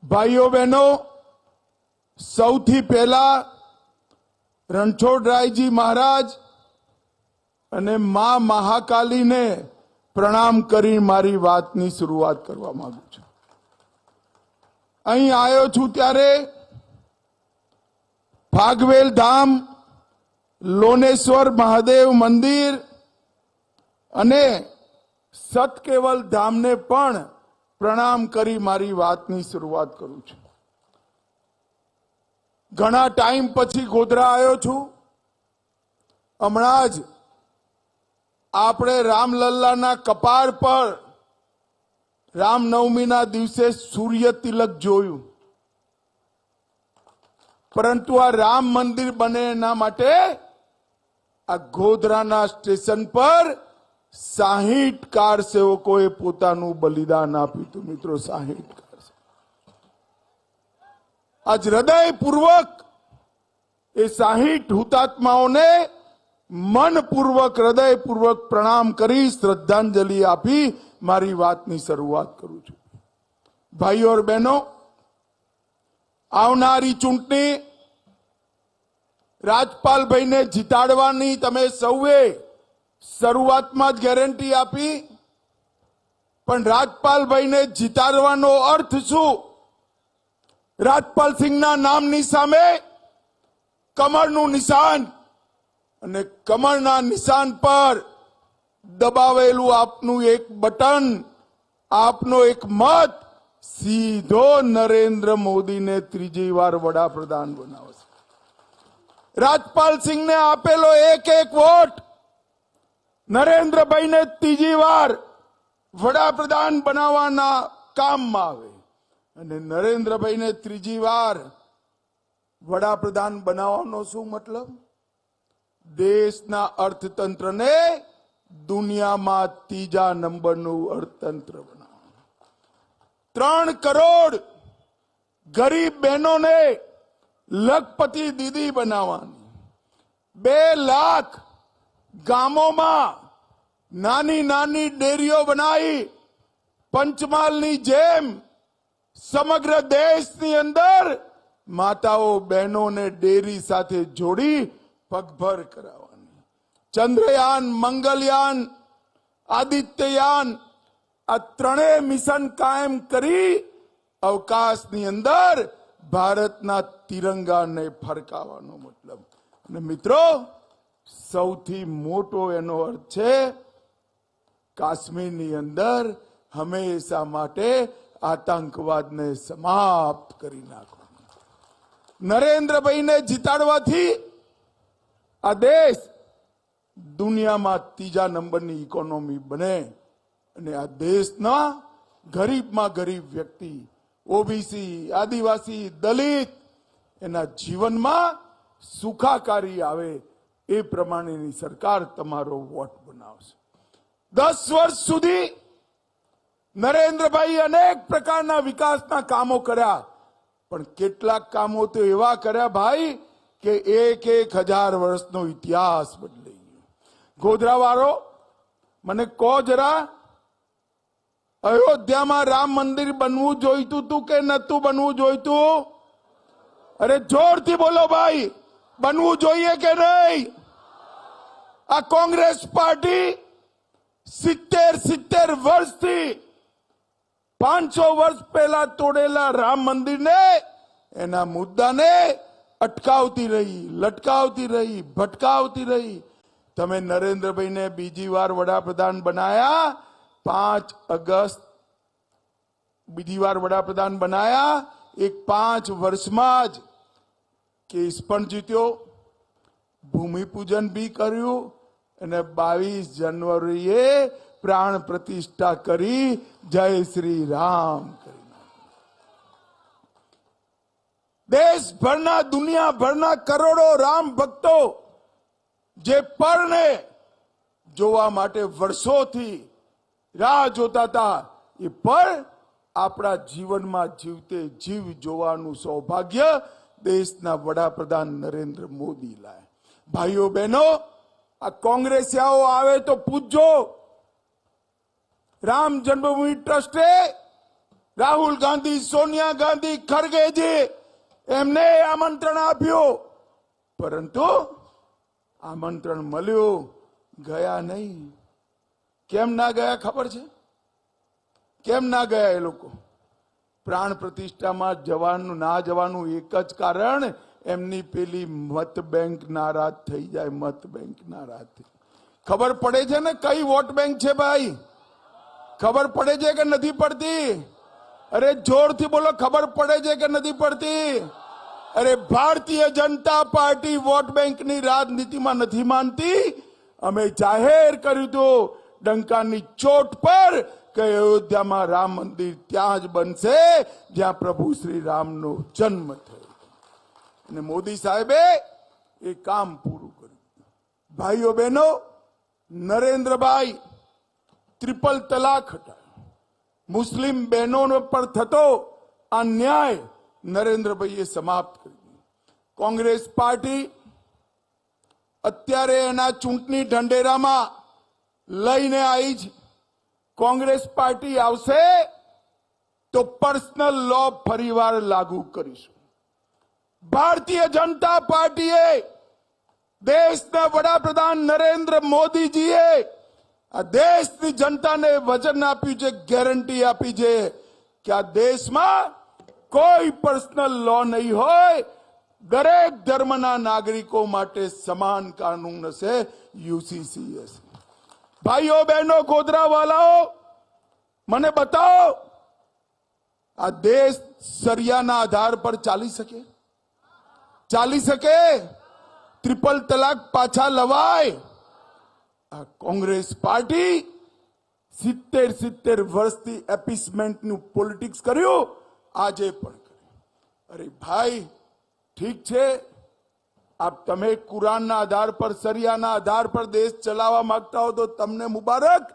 ભાઈઓ બહેનો, સૌથી પહેલા રણછોડરાયજી મહારાજ અને મા મહાકાલીને પ્રણામ કરી મારી વાતની શરૂઆત કરવા માંગુ છું. અહીં આવ્યો છું ત્યારે ફાગવેલ ધામ, લોનેશ્વર મહાદેવ મંદિર અને સતકેવલ ધામને પણ પ્રણામ કરી મારી વાતની શરૂઆત કરું છું. ઘણા ટાઈમ પછી ગોધરા આવ્યો છું. હમણાં જ આપણે રામલલ્લાના કપાળ પર રામનવમીના દિવસે સૂર્ય તિલક જોયું, પરંતુ આ રામ મંદિર બને એના માટે આ ગોધરાના સ્ટેશન પર 60 કાર સેવકોએ પોતાનું બલિદાન આપ્યું હતું. મિત્રો, 60 કાર. આજ હૃદયપૂર્વક એ 60 હુતાત્માઓને મનપૂર્વક હૃદયપૂર્વક પ્રણામ કરી શ્રદ્ધાંજલિ આપી મારી વાતની શરૂઆત કરું છું. ભાઈઓ और બહેનો, આવનારી ચૂંટણી રાજપાલભાઈને જીતાડવાની તમે સૌએ શરૂઆતમાં જ ગેરંટી આપી, પણ રાજપાલભાઈને જીતાડવાનો અર્થ શું? રાજપાલ સિંહના નામની સામે કમળનું નિશાન અને કમળના નિશાન પર દબાવેલું આપનું એક બટન, આપનો એક મત સીધો નરેન્દ્ર મોદીને ત્રીજી વાર વડાપ્રધાન બનાવશે. રાજપાલ સિંહને આપેલો એક વોટ નરેન્દ્રભાઈને ત્રીજી વાર વડાપ્રધાન બનાવવાના કામમાં આવે અને નરેન્દ્રભાઈને ત્રીજી વાર વડાપ્રધાન બનાવવાનો શું મતલબ? દેશના અર્થતંત્રને દુનિયામાં ત્રીજા નંબરનું અર્થતંત્ર બનાવવાનું. 3 કરોડ ગરીબ બહેનોને લખપતિ દીદી બનાવવાની. 2 લાખ ગામોમાં નાની નાની ડેરીઓ બનાવી પંચમહાલની જેમ સમગ્ર દેશની અંદર માતાઓ બહેનોને ડેરી સાથે જોડી પગભર કરાવવાની. ચંદ્રયાન, મંગલયાન, આદિત્યયાન, આ 3 મિશન કાયમ કરી અવકાશની અંદર ભારતના તિરંગાને ફરકાવવાનો મતલબ. અને મિત્રો, સૌથી મોટો એનો અર્થ છે કાશ્મીરની અંદર હંમેશા માટે આતંકવાદને સમાપ્ત કરી નાખવાનો. નરેન્દ્રભાઈને જીતાડવાથી આ દેશ દુનિયામાં ત્રીજા નંબરની ઇકોનોમી બને અને આ દેશના ગરીબમાં ગરીબ વ્યક્તિ, ઓબીસી, આદિવાસી, દલિત એના જીવનમાં સુખાકારી આવે એ પ્રમાણેની સરકાર તમારો વોટ બનાવશે. 10 વર્ષ સુધી નરેન્દ્રભાઈ અનેક પ્રકારના વિકાસના કામો કર્યા, પણ કેટલાક કામો તો એવા કર્યા ભાઈ કે 1000 વર્ષનો ઇતિહાસ બદલાઈ ગયો. ગોધરા વાળો મને કહો જરા, અયોધ્યામાં રામ મંદિર બનવું જોઈતું હતું કે નતું બનવું જોઈતું? અરે જોરથી બોલો ભાઈ, બનવું જોઈએ કે નહીં? આ કોંગ્રેસ પાર્ટી 70 વર્ષથી 500 વર્ષ પહેલા તોડેલા રામ મંદિરને, એના મુદ્દાને અટકાવતી રહી, લટકાવતી રહી, ભટકાવતી રહી. તમે નરેન્દ્રભાઈને બીજી વાર વડાપ્રધાન બનાયા, 5 ઓગસ્ટ બીજી વાર વડાપ્રધાન બનાયા. 5 વર્ષમાં જ કેસ પણ જીત્યો, ભૂમિપૂજન બી કર્યું અને 22 જાન્યુઆરીએ પ્રાણ પ્રતિષ્ઠા કરી જય શ્રી રામ કરી નાખ્યું. દેશભરના, દુનિયાભરના કરોડો રામ ભક્તો જે પળને જોવા માટે વર્ષોથી રાહ જોતા હતા, એ પળ આપણા જીવનમાં જીવતે જીવ જોવાનું સૌભાગ્ય દેશના વડાપ્રધાન નરેન્દ્ર મોદી લાય. ભાઈઓ બહેનો, આ કોંગ્રેસિયાઓ આવે તો પૂછજો, રામ જન્મભૂમિ ટ્રસ્ટે રાહુલ ગાંધી, સોનિયા ગાંધી, ખરગેજી એમને આમંત્રણ આપ્યું, પરંતુ આમંત્રણ મળ્યું, ગયા નહીં. કેમ ના ગયા ખબર છે? કેમ ના ગયા એ લોકો? પ્રાણ પ્રતિષ્ઠામાં જવાનું ના જવાનું એક જ કારણ, એમની પેલી મત બેંક નારાજ થઈ જાય. મત બેંક નારાજ થઈ. ખબર પડે છે ને કઈ વોટ બેંક છે ભાઈ? ખબર પડે છે કે નથી પડતી? અરે જોરથી બોલો, ખબર પડે છે કે નથી પડતી? અરે ભારતીય જનતા પાર્ટી વોટ બેંકની રાજનીતિમાં નથી માનતી. અમે જાહેર કર્યું હતું ડંકાની ચોટ પર કે અયોધ્યામાં રામ મંદિર ત્યાં જ બનશે જ્યાં પ્રભુ શ્રી રામનો જન્મ થયો. અને મોદી સાહેબે એ કામ પૂરું કર્યું. ભાઈઓ બહેનો, નરેન્દ્રભાઈ ટ્રિપલ તલાક હટાવ્યો. મુસ્લિમ બહેનોનો પર થતો અન્યાય નરેન્દ્રભાઈએ સમાપ્ત કરી દીધો. કોંગ્રેસ પાર્ટી અત્યારે એના ચૂંટણી ઢંઢેરામાં લઈને આવી છે. કોંગ્રેસ પાર્ટી આવશે તો પર્સનલ લો ફરીવાર લાગુ કરીશું. ભારતીય જનતા પાર્ટીએ, દેશના વડાપ્રધાન નરેન્દ્ર મોદીજીએ આ દેશની જનતાને વચન આપ્યું છે, ગેરંટી આપી છે કે આ દેશમાં કોઈ પર્સનલ લો નહીં હોય. દરેક ધર્મના નાગરિકો માટે સમાન કાનૂન હશે, યુસીસી હશે. ભાઈઓ બહેનો, ગોધરાવાલાઓ, મને બતાવો આ દેશ સરિયાના આધાર પર ચાલી શકે? ચાલી શકે? ટ્રિપલ તલાક પાછા લવાય? આ કોંગ્રેસ પાર્ટી 70 વર્ષથી એપીસમેન્ટનું પોલિટિક્સ કર્યું, આજે પણ કર્યું. અરે ભાઈ, ઠીક છે, આપ તમે કુરાનના આધાર પર, સરિયાના આધાર પર દેશ ચલાવવા માંગતા હો તો તમને મુબારક,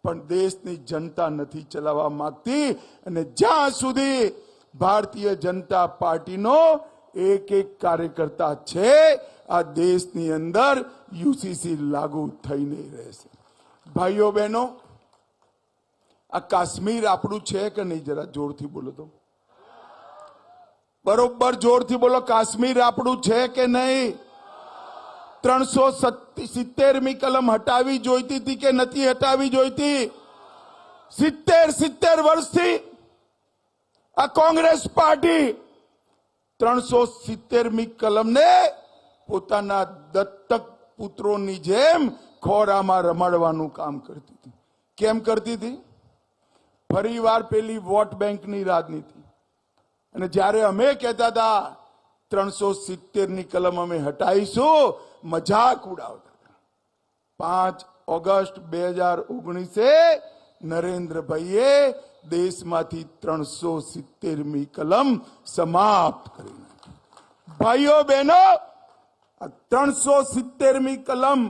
પણ દેશની જનતા નથી ચલાવવા માંગતી. અને જ્યાં સુધી ભારતીય જનતા પાર્ટીનો એક કાર્યકર્તા છે, આ દેશની અંદર યુસીસી લાગુ થઈને રહેશે. ભાઈઓ બહેનો, આ કાશ્મીર આપણું છે કે નહીં? જરા જોરથી બોલો તો. બરોબર જોરથી બોલો, કાશ્મીર આપણું છે કે નહીં? 370મી કલમ હટાવી જોઈતી હતી કે નથી હટાવી જોઈતી? 70 વર્ષથી આ કોંગ્રેસ પાર્ટી 370મી કલમને પોતાના દત્તક પુત્રોની જેમ ખોરામાં રમાડવાનું કામ કરતી હતી. કેમ કરતી હતી? ફરીવાર પેલી વોટ બેંકની રાજનીતિ. અને જ્યારે અમે કહેતા હતા 370ની કલમ અમે હટાવીશું, મજાક ઉડાવતા હતા. 5 ઓગસ્ટ 2019 નરેન્દ્રભાઈએ દેશમાંથી 370મી કલમ સમાપ્ત કરી નાખી. ભાઈઓ બહેનો, 370મી કલમ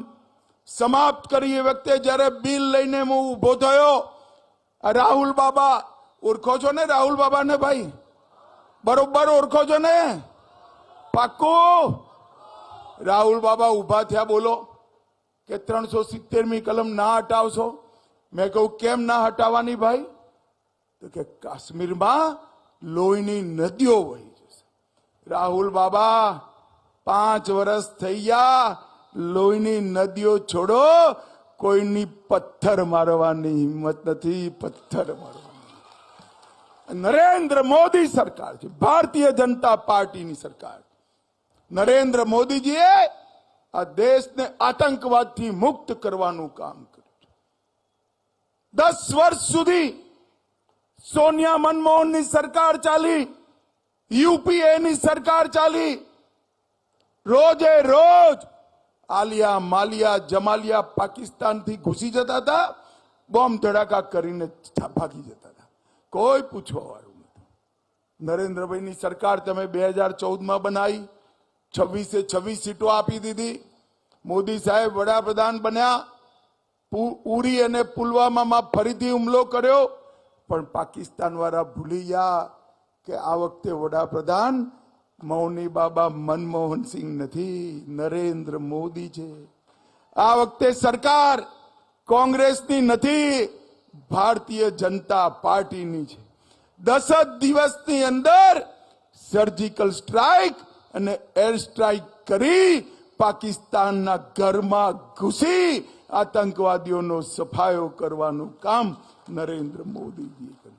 સમાપ્ત કરી એ વખતે જ્યારે બિલ લઈને હું ઉભો થયો, રાહુલ બાબા ઓળખો છો ને? રાહુલ બાબાને ભાઈ બરોબર ઓળખો છો ને? પાક્કું? રાહુલ બાબા ઉભા થયા, બોલો કે 370મી કલમ ના હટાવશો. મેં કહ્યું કેમ ના હટાવવાની ભાઈ? તો કે કાશ્મીરમાં લોહીની નદીઓ વહી જશે. રાહુલ બાબા 5 વર્ષ થઈ ગયા, લોહીની નદીઓ છોડો, કોઈની પથ્થર મારવાની હિંમત નથી. પથ્થર મારવાની નરેન્દ્ર મોદી સરકાર છે, ભારતીય જનતા પાર્ટીની સરકાર. નરેન્દ્ર મોદીજીએ આ દેશને આતંકવાદથી મુક્ત કરવાનું કામ કર્યું. 10 વર્ષ સુધી સોનિયા મનમોહનની સરકાર ચાલી, યુપીએની સરકાર ચાલી. રોજે રોજ આલિયા, માલિયા, જમાલિયા પાકિસ્તાનથી ઘૂસી જતા હતા, બોમ્બ ધડાકા કરીને ભાગી જતા હતા. કોઈ પૂછવા વાળું નથી. નરેન્દ્રભાઈની સરકાર તમે 2014માં બનાવી, 26 સીટો આપી દીધી. મોદી સાહેબ વડાપ્રધાન બન્યા, ઉરી અને પુલવામામાં ફરીથી હુમલો કર્યો, પણ પાકિસ્તાન વાળા ભૂલી ગયા કે આ વખતે વડાપ્રધાન મૌની બાબા મનમોહનસિંહ નથી, નરેન્દ્ર મોદી છે. આ વખતે સરકાર કોંગ્રેસની નથી, ભારતીય જનતા પાર્ટીની છે. 10 જ દિવસની અંદર સર્જિકલ સ્ટ્રાઇક અને એર સ્ટ્રાઇક કરી પાકિસ્તાનના ઘરમાં ઘૂસી આતંકવાદીઓનો સફાયો કરવાનું કામ નરેન્દ્ર મોદીજીએ કર્યું.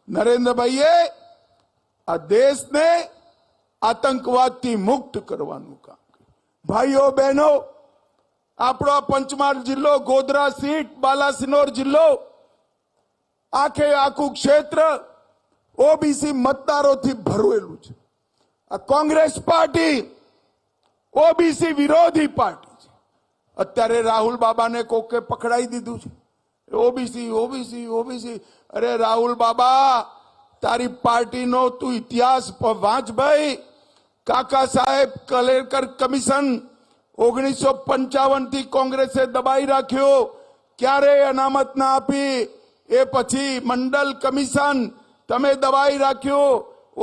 નરેન્દ્રભાઈએ આ દેશને આતંકવાદથી મુક્ત કરવાનું કામ કર્યું. ભાઈઓ બહેનો, આપણો પંચમહાલ જિલ્લો, ગોધરા સીટ, બાલાસિનોર જિલ્લો, આખું ક્ષેત્ર ઓબીસી મતદારોથી ભરેલું છે. આ કોંગ્રેસ પાર્ટી ઓબીસી વિરોધી પાર્ટી છે. અત્યારે રાહુલ બાબાને કોકે પકડાઈ દીધું છે. OBC OBC OBC. અરે રાહુલ બાબા, તારી પાર્ટીનો તું ઇતિહાસ વાંચ ભાઈ. કાકા સાહેબ કલેકર કમિશન 1955 થી કોંગ્રેસે દબાઈ રાખ્યો, ક્યારેય અનામત ના આપી. એ પછી મંડલ કમિશન તમે દબાઈ રાખ્યો,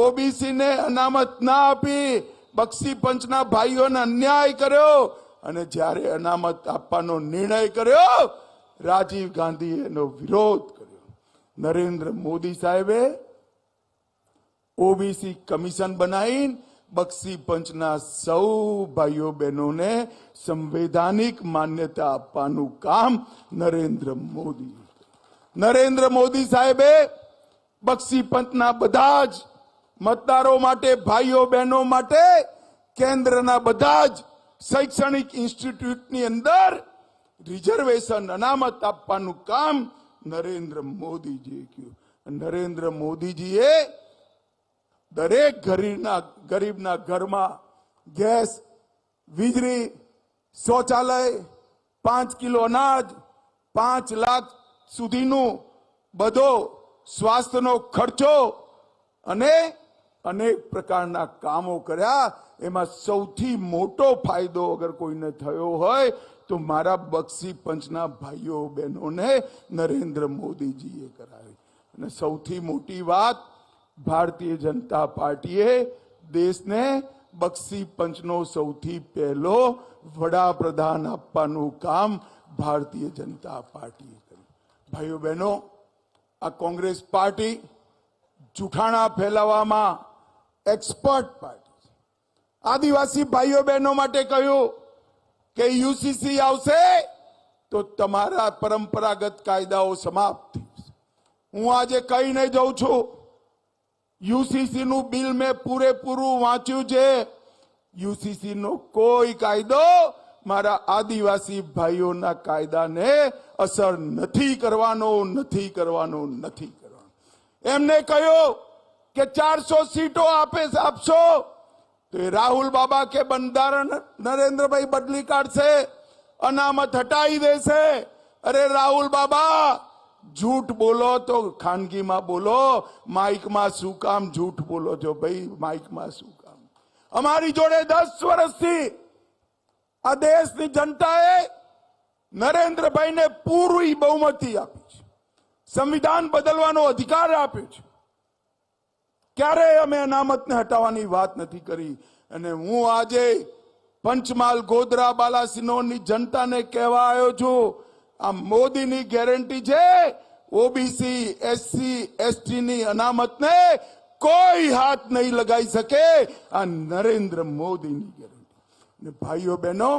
ઓબીસી ને અનામત ના આપી, બક્ષી પંચના ભાઈઓને અન્યાય કર્યો, અને જ્યારે અનામત આપવાનો નિર્ણય કર્યો, રાજીવ ગાંધીએ એનો વિરોધ કર્યો. નરેન્દ્ર મોદી સાહેબે ઓબીસી કમિશન બનાવી બક્ષી પંચના સૌ ભાઈઓ બહેનોને સંવૈધાનિક માન્યતા આપવાનું કામ નરેન્દ્ર મોદી સાહેબે બક્ષી પંચના બધા જ મતદારો માટે, ભાઈઓ બહેનો માટે કેન્દ્રના બધા જ શૈક્ષણિક ઇન્સ્ટિટ્યૂટની અંદર રિઝર્વેશન અનામત આપવાનું કામ નરેન્દ્ર મોદીજીએ કર્યું. નરેન્દ્ર મોદીજીએ દરેક ગરીબના ઘરમાં ગેસ, વીજળી, શૌચાલય, 5 કિલો અનાજ, 5 લાખ સુધીનું બધો સ્વાસ્થ્યનો ખર્ચો અને અનેક પ્રકારના કામો કર્યા. એમાં સૌથી મોટો ફાયદો અગર કોઈને થયો હોય તો મારા બક્ષી પંચના ભાઈઓ બહેનોને નરેન્દ્ર મોદીજીએ કરાવી. અને સૌથી મોટી વાત, ભારતીય જનતા પાર્ટીએ દેશને બક્ષી પંચનો સૌથી પહેલો વડાપ્રધાન આપવાનું કામ ભારતીય જનતા પાર્ટીએ કર્યું. ભાઈઓ બહેનો, આ કોંગ્રેસ પાર્ટી જૂઠાણા ફેલાવવામાં એક્સપર્ટ પાર્ટી છે. આદિવાસી ભાઈઓ બહેનો માટે કહ્યું કે યુસીસી આવશે તો તમારા પરંપરાગત કાયદાઓ સમાપ્ત થઈ જશે. હું આજે કહીને જઉં છું, યુસીસી નું બિલ મેં પૂરેપૂરું વાંચ્યું છે. યુસીસી નો કોઈ કાયદો મારા આદિવાસી ભાઈઓના કાયદાને અસર નથી કરવાનો. એમને કહ્યું કે 400 સીટો આપશો તો એ રાહુલ બાબા કે બંધારણ નરેન્દ્રભાઈ બદલી કાઢશે, અનામત હટાવી દેશે. અરે રાહુલ બાબા, झूठ बोलो तो खानगी में बोलो, माइक में शू काम झूठ बोलो जो भाई, माइक में शू काम. अमारी जोड़े 10 वर्षथी आ देशनी जनताए नरेंद्र भाई ने पूरी बहुमती आपी छे, संविधान बदलवानो अधिकार आप्यो छे. क्यारे अमे अनामत ने हटावानी वात नथी करी. अने हूँ आजे पंचमहाल, गोधरा, बालासिनोरनी जनताने कहेवा आव्यो छुं, आ मोदीनी गैरंटी छे ओबीसी, एससी, एसटी नी अनामत ने कोई हाथ नहीं लगाई सके. आ नरेंद्र मोदीनी गैरंटी. ने भाईओ बहनों,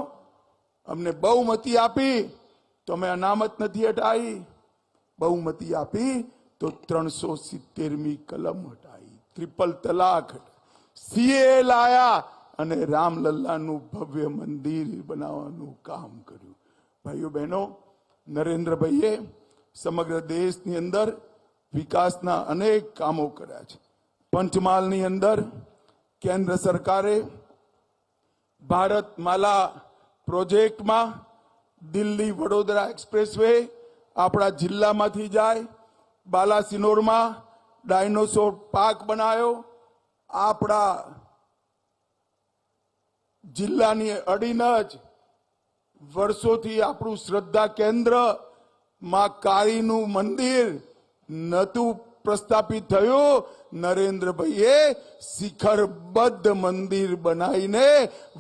हमने बहुमती आपी तो मैं अनामत नहीं हटाई, बहुमती आपी तो 370મી कलम हटाई, ट्रिपल तलाक हटाई, सीए लाया અને રામલલ્લાનું ભવ્ય મંદિર બનાવવાનું કામ કર્યું. ભાઈઓ બહેનો, નરેન્દ્રભાઈએ સમગ્ર દેશની અંદર વિકાસના અનેક કામો કર્યા છે. પંચમહાલની અંદર કેન્દ્ર સરકારે ભારતમાલા પ્રોજેક્ટમાં દિલ્હી વડોદરા એક્સપ્રેસવે આપણા જિલ્લામાંથી જાય, બાલાસિનોરમાં ડાયનોસોર પાર્ક બનાવ્યો, આપણા જિલ્લાની અડીને જ વર્ષોથી આપણું શ્રદ્ધા કેન્દ્ર માં કાળીનું મંદિર નતું પ્રસ્થાપિત થયું. નરેન્દ્રભાઈએ શિખરબદ્ધ મંદિર બનાવીને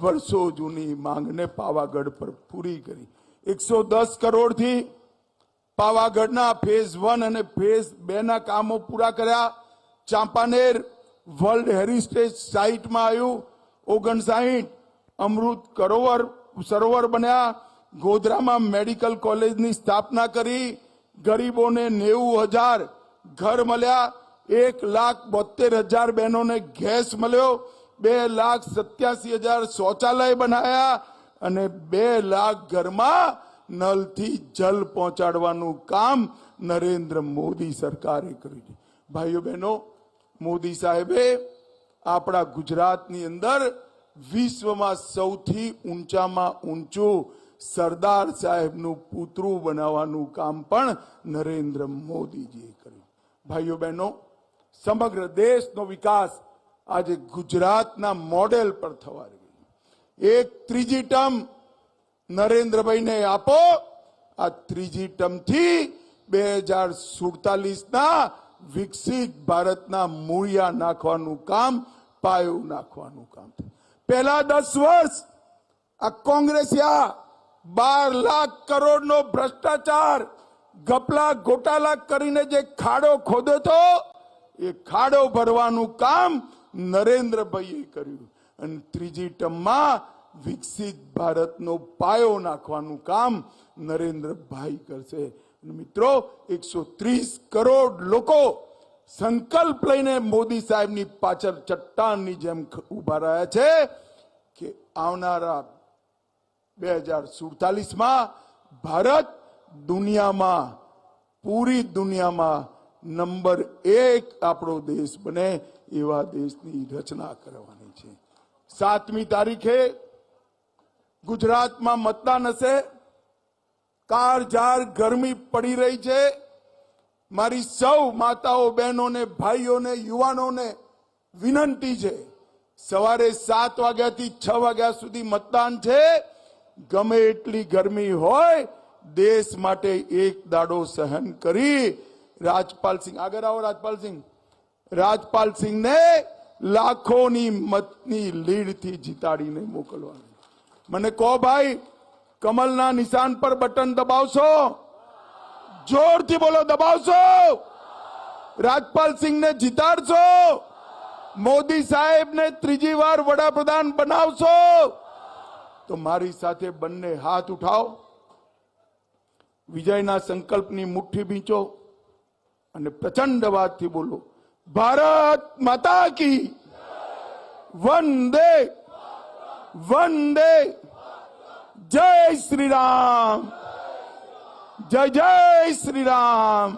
વર્ષો જૂની માંગને પાવાગઢ પર પૂરી કરી. 110 કરોડથી પાવાગઢના ફેઝ 1 અને ફેઝ 2 ના કામો પૂરા કર્યા. ચાંપાનેર વર્લ્ડ હેરિટેજ સાઇટમાં આવ્યું, 59 અમૃત સરોવર બન્યા, ગોધરામાં મેડિકલ કોલેજની સ્થાપના કરી, ગરીબોને 90,000 ઘર મળ્યા, 1,72,000 બહેનોને ગેસ મળ્યો, 2,87,000 શૌચાલય બનાયા અને 2 લાખ ઘરમાં નલથી જલ પહોંચાડવાનું કામ નરેન્દ્ર મોદી સરકારે કર્યું છે. ભાઈઓ બહેનો, મોદી સાહેબે આપણા ગુજરાતની અંદર વિશ્વમાં સૌથી ઊંચામાં ઊંચું સરદાર સાહેબનું પુતળું બનાવવાનું કામ પણ નરેન્દ્ર મોદીજીએ કર્યું. ભાઈઓ બહેનો, સમગ્ર દેશનો વિકાસ આજે ગુજરાતના મોડેલ પર થવા રહ્યો. એક ત્રીજી ટર્મ નરેન્દ્રભાઈને આપો, આ ત્રીજી ટર્મથી 2047ના વિકસિત ભારતના મૂળિયા નાખવાનું કામ, પાયો નાખવાનું કામ. પહેલા 10 વર્ષ આ કોંગ્રેસિયા 12 લાખ કરોડનો ભ્રષ્ટાચાર, ગપલા ગોટાલા કરીને જે ખાડો ખોદો તો એ ખાડો ભરવાનું કામ નરેન્દ્રભાઈએ કર્યું. અને ત્રીજી ટર્મમાં વિકસિત ભારતનો પાયો નાખવાનું કામ નરેન્દ્રભાઈ કરશે. મિત્રો, 130 કરોડ લોકો સંકલ્પ લઈને મોદી સાહેબની પાછળ ચટ્ટાનની જેમ ઉભા રહ્યા છે કે આવનારા 2047માં ભારત દુનિયામાં, પૂરી દુનિયામાં નંબર 1 આપણો દેશ બને એવા દેશની રચના કરવાની છે. 7મી તારીખે ગુજરાતમાં મતદાન હશે. કાળઝાળ ગરમી પડી રહી છે. મારી સૌ માતાઓ, બહેનોને, ભાઈઓને, યુવાનોને વિનંતી છે, સવારે 7 વાગ્યાથી 6 વાગ્યા સુધી મતદાન છે. ગમે એટલી ગરમી હોય, દેશ માટે એક દાડો સહન કરી રાજપાલસિંહ, આગળ આવો રાજપાલસિંહને લાખોની મતની લીડથી જીતાડીને મોકલવાનું. મને કહો ભાઈ, કમલના નિશાન પર બટન દબાવશો? જોરથી બોલો, દબાવશો? રાજપાલસિંહને જીતાડશો? મોદી સાહેબને ત્રીજી વાર વડાપ્રધાન બનાવશો? તો મારી સાથે બંને હાથ ઉઠાવો, વિજયના સંકલ્પની મુઠ્ઠી ભીંચો અને પ્રચંડ અવાજથી બોલો, ભારત માતા કી વંદે વંદે, જય શ્રી રામ, જય જય શ્રી રામ.